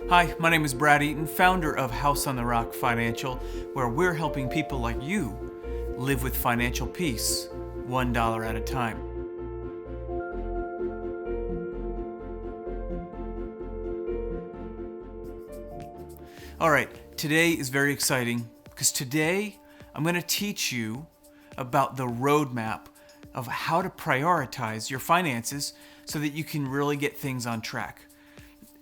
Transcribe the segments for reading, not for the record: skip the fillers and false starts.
Hi, my name is Brad Eaton, founder of House on the Rock Financial, where we're helping people like you live with financial peace, $1 at a time. All right, today is very exciting because today I'm going to teach you about the roadmap of how to prioritize your finances so that you can really get things on track.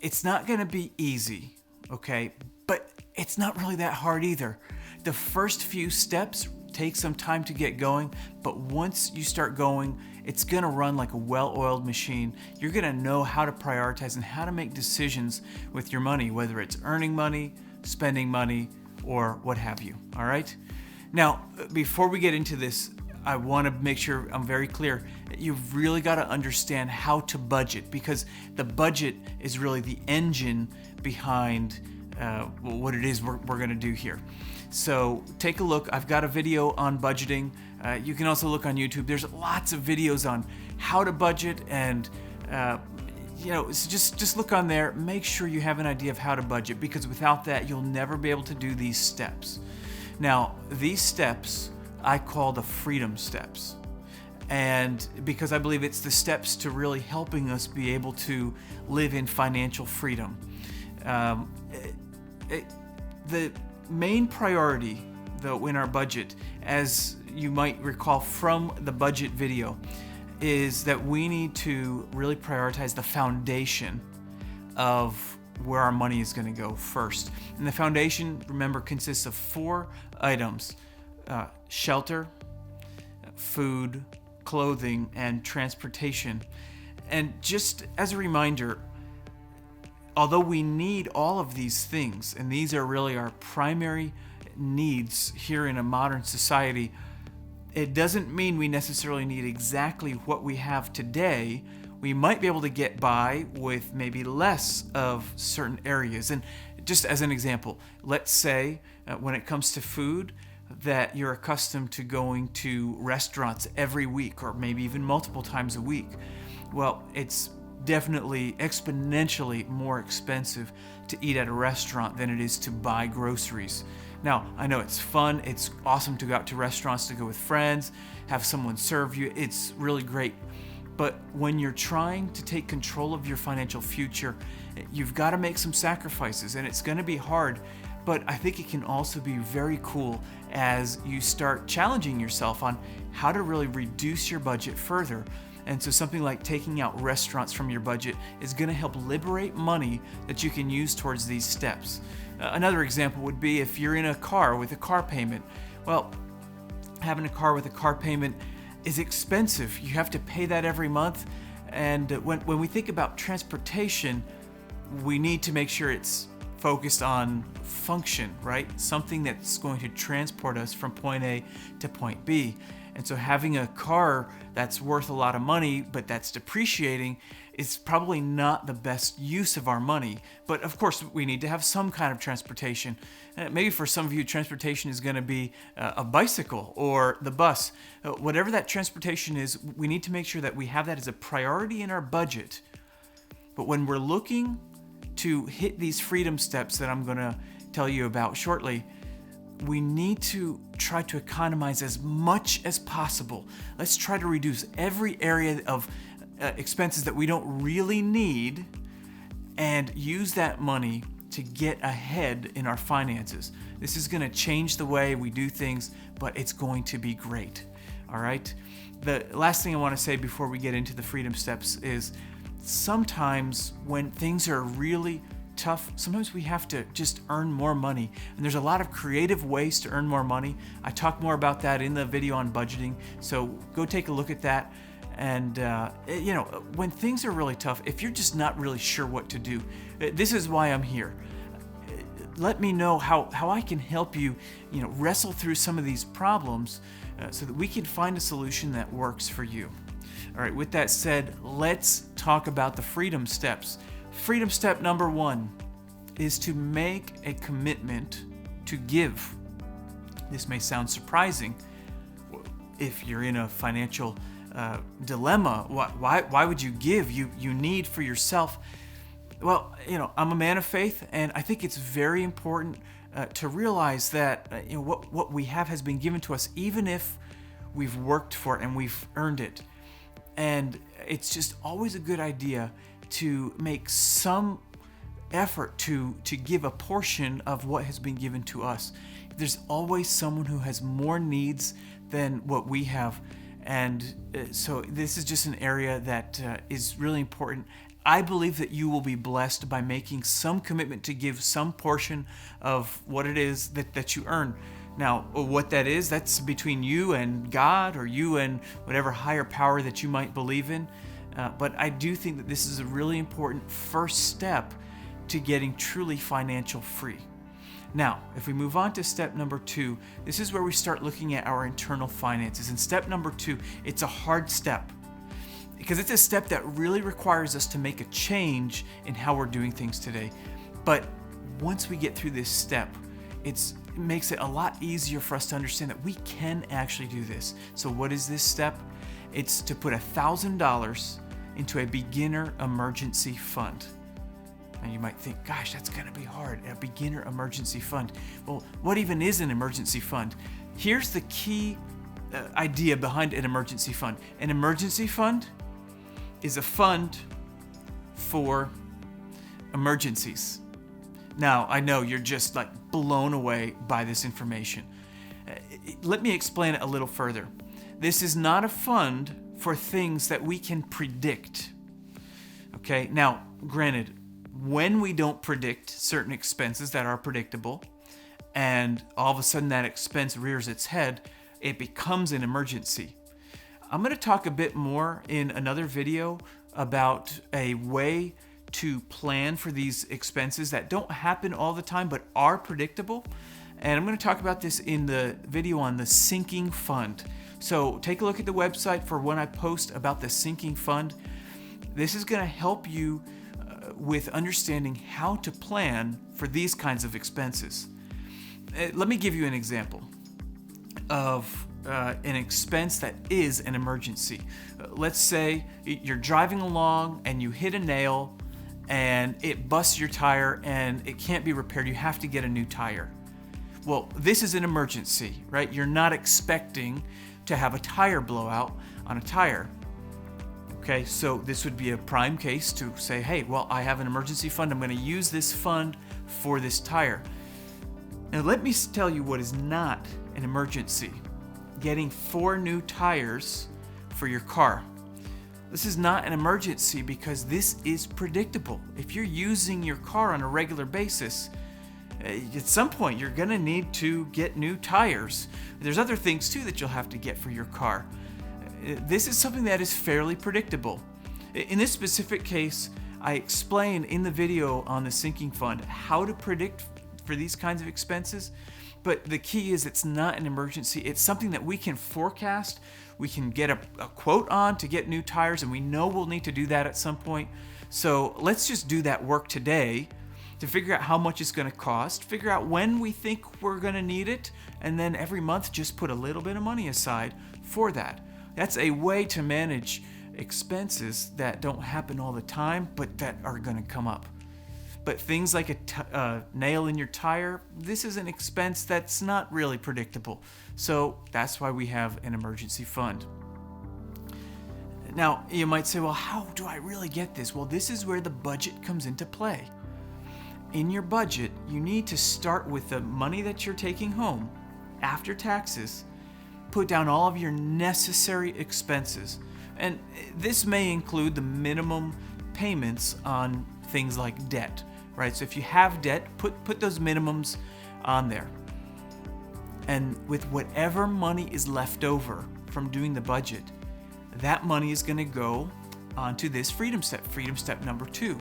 It's not going to be easy, okay? But it's not really that hard either. The first few steps take some time to get going, but once you start going, it's going to run like a well-oiled machine. You're going to know how to prioritize and how to make decisions with your money, whether it's earning money, spending money, or what have you, all right? Now, before we get into this, I want to make sure I'm very clear. You've really got to understand how to budget, because the budget is really the engine behind what it is we're going to do here. So take a look. I've got a video on budgeting. You can also look on YouTube. There's lots of videos on how to budget, and so just look on there. Make sure you have an idea of how to budget, because without that, you'll never be able to do these steps. Now, these steps I call the freedom steps, and because I believe it's the steps to really helping us be able to live in financial freedom. The main priority, though, in our budget, as you might recall from the budget video, is that we need to really prioritize the foundation of where our money is going to go first. And the foundation, remember, consists of 4 items: shelter, food, clothing, and transportation. And just as a reminder, although we need all of these things, and these are really our primary needs here in a modern society, it doesn't mean we necessarily need exactly what we have today. We might be able to get by with maybe less of certain areas. And just as an example, let's say when it comes to food, that you're accustomed to going to restaurants every week, or maybe even multiple times a week. Well, it's definitely exponentially more expensive to eat at a restaurant than it is to buy groceries. Now, I know it's fun, it's awesome to go out to restaurants, to go with friends, have someone serve you, it's really great. But when you're trying to take control of your financial future, you've got to make some sacrifices, and it's going to be hard. But I think it can also be very cool as you start challenging yourself on how to really reduce your budget further. And so something like taking out restaurants from your budget is going to help liberate money that you can use towards these steps. Another example would be if you're in a car with a car payment. Well, having a car with a car payment is expensive. You have to pay that every month. And when we think about transportation, we need to make sure it's focused on function, right? Something that's going to transport us from point A to point B. And so having a car that's worth a lot of money, but that's depreciating, is probably not the best use of our money. But of course, we need to have some kind of transportation. Maybe for some of you, transportation is going to be a bicycle or the bus. Whatever that transportation is, we need to make sure that we have that as a priority in our budget. But when we're looking to hit these freedom steps that I'm going to tell you about shortly, we need to try to economize as much as possible. Let's try to reduce every area of expenses that we don't really need and use that money to get ahead in our finances. This is going to change the way we do things, but it's going to be great. All right? The last thing I want to say before we get into the freedom steps is sometimes when things are really tough, sometimes we have to just earn more money. And there's a lot of creative ways to earn more money. I talk more about that in the video on budgeting, so go take a look at that. And when things are really tough, if you're just not really sure what to do, this is why I'm here. Let me know how I can help you, wrestle through some of these problems so that we can find a solution that works for you. All right, with that said, let's talk about the freedom steps. Freedom step number 1 is to make a commitment to give. This may sound surprising if you're in a financial dilemma. Why would you give? You need for yourself. Well, I'm a man of faith, and I think it's very important to realize that what we have has been given to us, even if we've worked for it and we've earned it. And it's just always a good idea to make some effort to give a portion of what has been given to us. There's always someone who has more needs than what we have. And so this is just an area that is really important. I believe that you will be blessed by making some commitment to give some portion of what it is that you earn. Now, what that is, that's between you and God, or you and whatever higher power that you might believe in. But I do think that this is a really important first step to getting truly financial free. Now, if we move on to step number 2, this is where we start looking at our internal finances. And step number 2, it's a hard step, because it's a step that really requires us to make a change in how we're doing things today. But once we get through this step, it makes it a lot easier for us to understand that we can actually do this. So what is this step? It's to put $1,000 into a beginner emergency fund. And you might think, gosh, that's going to be hard, a beginner emergency fund. Well, what even is an emergency fund? Here's the key idea behind an emergency fund. An emergency fund is a fund for emergencies. Now, I know you're just like blown away by this information. Let me explain it a little further. This is not a fund for things that we can predict. Okay, now, granted, when we don't predict certain expenses that are predictable, and all of a sudden that expense rears its head, it becomes an emergency. I'm going to talk a bit more in another video about a way to plan for these expenses that don't happen all the time but are predictable. And I'm going to talk about this in the video on the sinking fund. So take a look at the website for when I post about the sinking fund. This is going to help you with understanding how to plan for these kinds of expenses. Let me give you an example of an expense that is an emergency. Let's say you're driving along and you hit a nail and it busts your tire and it can't be repaired. You have to get a new tire. Well, this is an emergency, right? You're not expecting to have a tire blowout on a tire. Okay, so this would be a prime case to say, hey, well, I have an emergency fund. I'm going to use this fund for this tire. Now, let me tell you what is not an emergency. Getting 4 new tires for your car. This is not an emergency because this is predictable. If you're using your car on a regular basis, at some point you're going to need to get new tires. There's other things too that you'll have to get for your car. This is something that is fairly predictable. In this specific case, I explain in the video on the sinking fund how to predict for these kinds of expenses, but the key is it's not an emergency. It's something that we can forecast. We can get a quote on to get new tires, and we know we'll need to do that at some point. So let's just do that work today to figure out how much it's going to cost, figure out when we think we're going to need it, and then every month just put a little bit of money aside for that. That's a way to manage expenses that don't happen all the time, but that are going to come up. But things like a nail in your tire, this is an expense that's not really predictable. So that's why we have an emergency fund. Now, you might say, well, how do I really get this? Well, this is where the budget comes into play. In your budget, you need to start with the money that you're taking home after taxes. Put down all of your necessary expenses. And this may include the minimum payments on things like debt, right? So if you have debt, put those minimums on there. And with whatever money is left over from doing the budget, that money is going to go onto this freedom step number 2.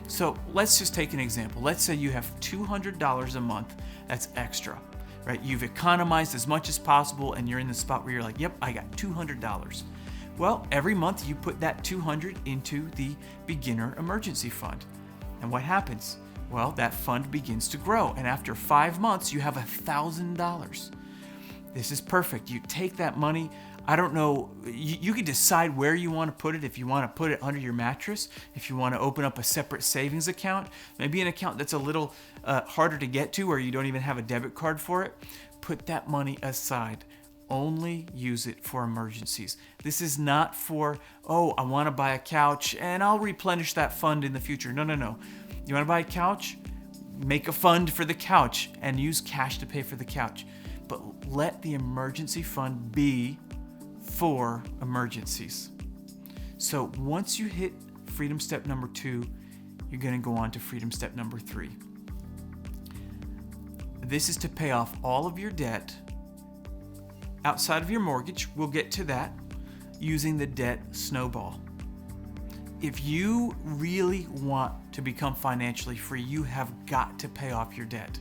So let's just take an example. Let's say you have $200 a month that's extra, right? You've economized as much as possible and you're in the spot where you're like, yep, I got $200. Well, every month you put that $200 into the beginner emergency fund. And what happens? Well, that fund begins to grow. And after 5 months, you have $1,000. This is perfect. You take that money. I don't know. You can decide where you want to put it. If you want to put it under your mattress, if you want to open up a separate savings account, maybe an account that's a little harder to get to, or you don't even have a debit card for it, put that money aside. Only use it for emergencies. This is not for, oh, I want to buy a couch and I'll replenish that fund in the future. No. You want to buy a couch? Make a fund for the couch and use cash to pay for the couch. But let the emergency fund be for emergencies. So once you hit freedom step number 2, you're going to go on to freedom step number 3. This is to pay off all of your debt outside of your mortgage. We'll get to that, using the debt snowball. If you really want to become financially free, you have got to pay off your debt.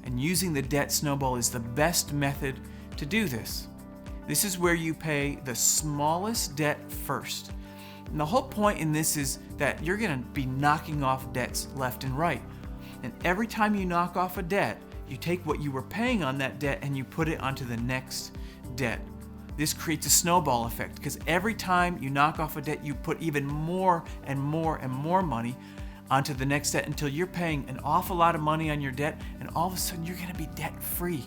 And using the debt snowball is the best method to do this. This is where you pay the smallest debt first. And the whole point in this is that you're going to be knocking off debts left and right. And every time you knock off a debt, you take what you were paying on that debt and you put it onto the next debt. This creates a snowball effect because every time you knock off a debt, you put even more and more and more money onto the next debt until you're paying an awful lot of money on your debt, and all of a sudden you're going to be debt-free.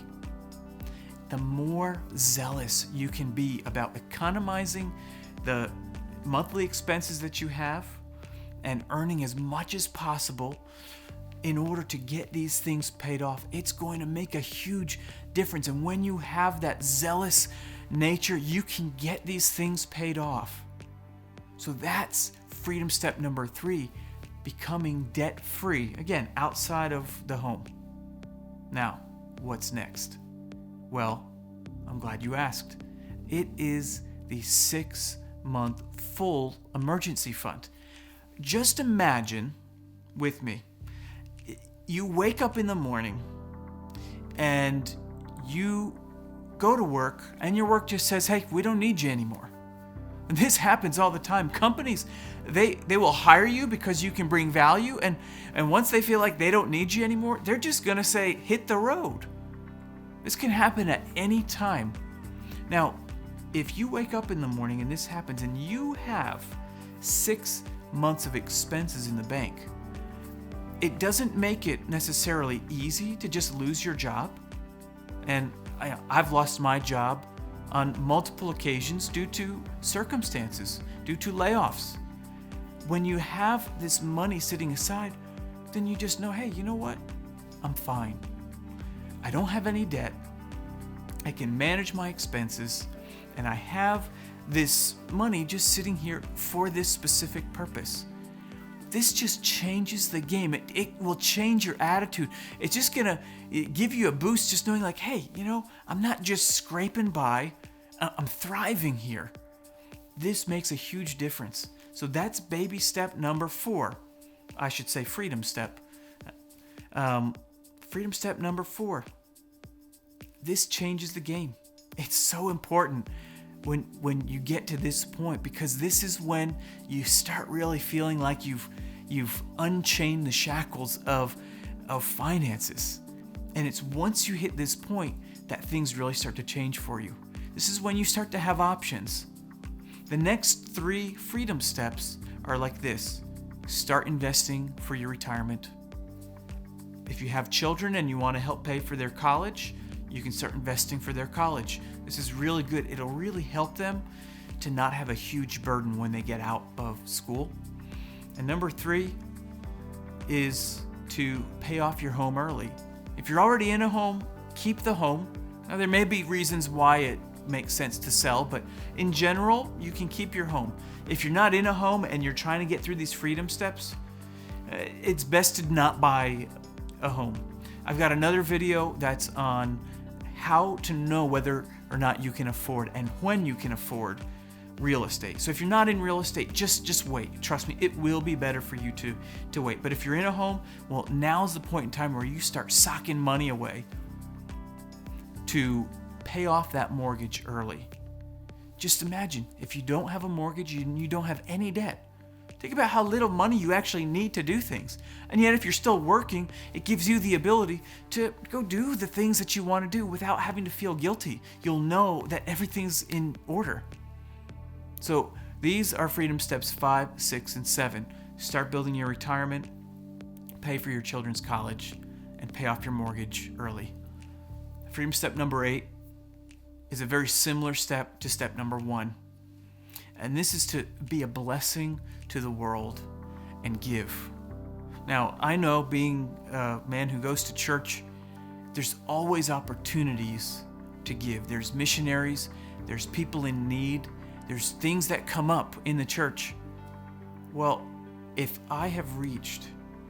The more zealous you can be about economizing the monthly expenses that you have and earning as much as possible in order to get these things paid off, it's going to make a huge difference. And when you have that zealous nature, you can get these things paid off. So that's freedom step number 3, becoming debt-free, again, outside of the home. Now, what's next? Well, I'm glad you asked. It is the 6-month full emergency fund. Just imagine with me, you wake up in the morning and you go to work and your work just says, hey, we don't need you anymore. And this happens all the time. Companies, they will hire you because you can bring value, and once they feel like they don't need you anymore, they're just gonna say, hit the road. This can happen at any time. Now, if you wake up in the morning and this happens and you have 6 months of expenses in the bank, it doesn't make it necessarily easy to just lose your job. And I've lost my job on multiple occasions due to circumstances, due to layoffs. When you have this money sitting aside, then you just know, hey, you know what? I'm fine. I don't have any debt. I can manage my expenses, and I have this money just sitting here for this specific purpose. This just changes the game. It will change your attitude. It's just gonna give you a boost just knowing like, hey, you know, I'm not just scraping by, I'm thriving here. This makes a huge difference. So that's baby step number 4. I should say freedom step. Freedom step number 4. This changes the game. It's so important when you get to this point, because this is when you start really feeling like you've unchained the shackles of finances. And it's once you hit this point that things really start to change for you. This is when you start to have options. The next 3 freedom steps are like this. Start investing for your retirement. If you have children and you want to help pay for their college, you can start investing for their college. This is really good. It'll really help them to not have a huge burden when they get out of school. And number 3 is to pay off your home early. If you're already in a home, keep the home. Now, there may be reasons why it makes sense to sell, but in general, you can keep your home. If you're not in a home and you're trying to get through these freedom steps, it's best to not buy a home. I've got another video that's on how to know whether or not you can afford and when you can afford real estate. So if you're not in real estate, just wait. Trust me, it will be better for you to wait. But if you're in a home, well, now's the point in time where you start socking money away to pay off that mortgage early. Just imagine, if you don't have a mortgage and you don't have any debt, Think about how little money you actually need to do things. And yet if you're still working, it gives you the ability to go do the things that you want to do without having to feel guilty. You'll know that everything's in order. So these are freedom steps 5, 6, and 7. Start building your retirement, pay for your children's college, and pay off your mortgage early. Freedom step number 8 is a very similar step to step number 1. And this is to be a blessing to the world and give. Now, I know, being a man who goes to church, there's always opportunities to give. There's missionaries, there's people in need, there's things that come up in the church. Well, if I have reached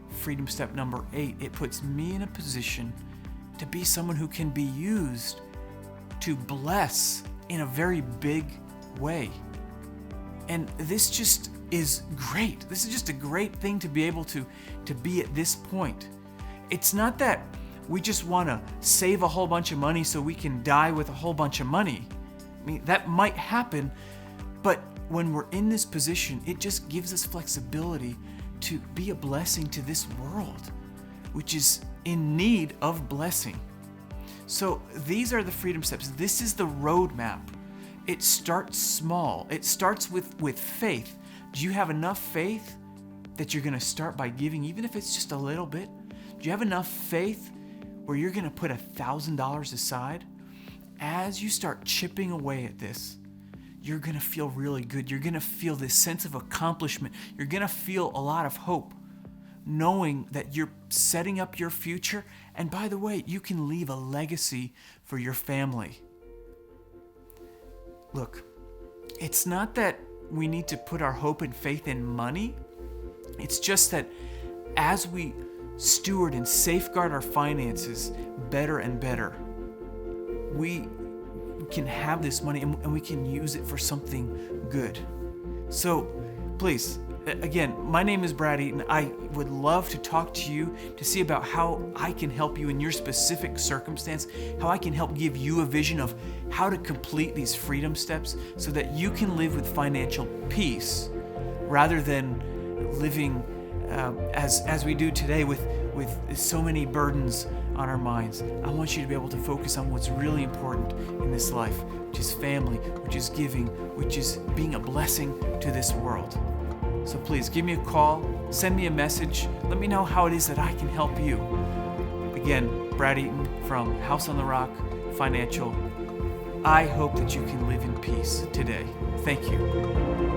freedom step number 8, it puts me in a position to be someone who can be used to bless in a very big way. And this just is great. This is just a great thing to be able to be at this point. It's not that we just want to save a whole bunch of money so we can die with a whole bunch of money. I mean, that might happen, but when we're in this position, it just gives us flexibility to be a blessing to this world, which is in need of blessing. So these are the freedom steps. This is the roadmap. It starts small. It starts with faith. Do you have enough faith that you're going to start by giving, even if it's just a little bit? Do you have enough faith where you're going to put $1,000 aside? As you start chipping away at this, you're going to feel really good. You're going to feel this sense of accomplishment. You're going to feel a lot of hope, knowing that you're setting up your future. And by the way, you can leave a legacy for your family. Look, it's not that we need to put our hope and faith in money. It's just that as we steward and safeguard our finances better and better, we can have this money and we can use it for something good. So please, again, my name is Brad Eaton. I would love to talk to you to see about how I can help you in your specific circumstance, how I can help give you a vision of how to complete these freedom steps so that you can live with financial peace rather than living as we do today with so many burdens on our minds. I want you to be able to focus on what's really important in this life, which is family, which is giving, which is being a blessing to this world. So please give me a call, send me a message, let me know how it is that I can help you. Again, Brad Eaton from House on the Rock Financial. I hope that you can live in peace today. Thank you.